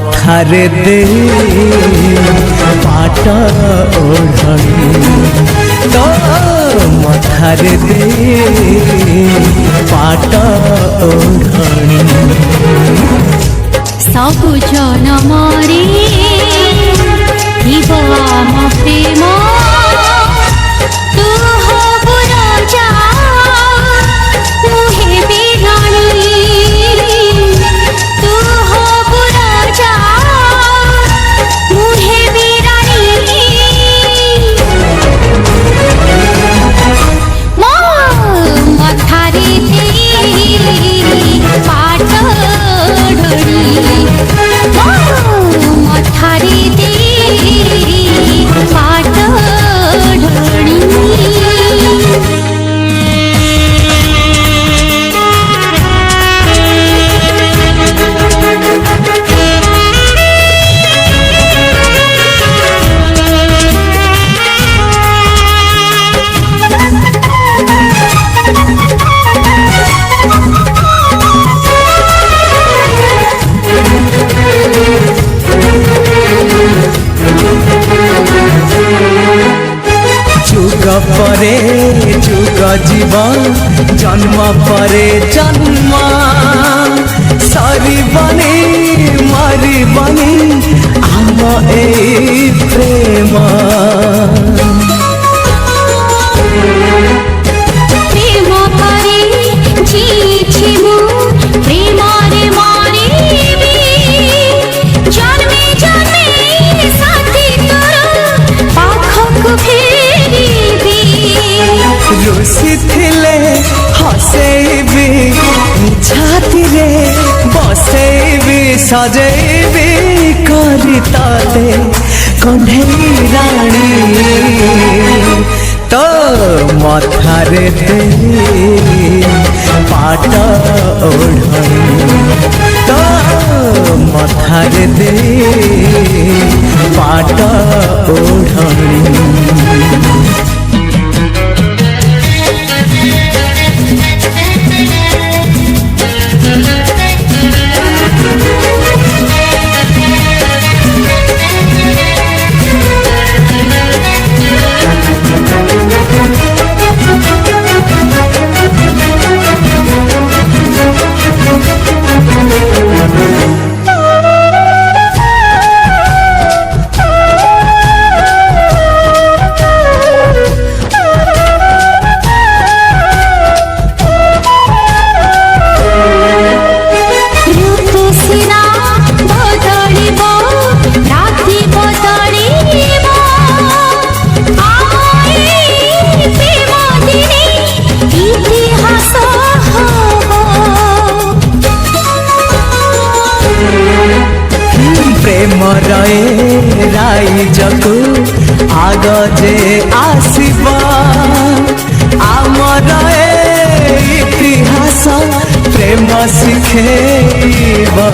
मथारे दे पाट ओढ़णी तो मथारे दे पाट ओढ़णी सबु जनमरे थिब आम प्रेम तू हबु राजा मुहे बिराणी तू हबु राजा मुहे बिराणी मो मथारे दे पाट मथारे दे पाट जुग परे जुग जीवन जन्म परे जन्म सरीबनी मरीबनी आम ए प्रेम प्रेम परे जीछि मु प्रेम रे मरिबी जन्मे जन्मे साथी तोर पाखक फेरिबी रुसी थिले हसेबी छाती रे बसेबी सजेबी करी तते कन्हई रानी तो मथारे दे पाट ओढ़णी तो मथारे दे पाट ओढ़णी प्रेम रए राइजकु आग जे आसिबा आमर इतिहास प्रेम शिखेबा।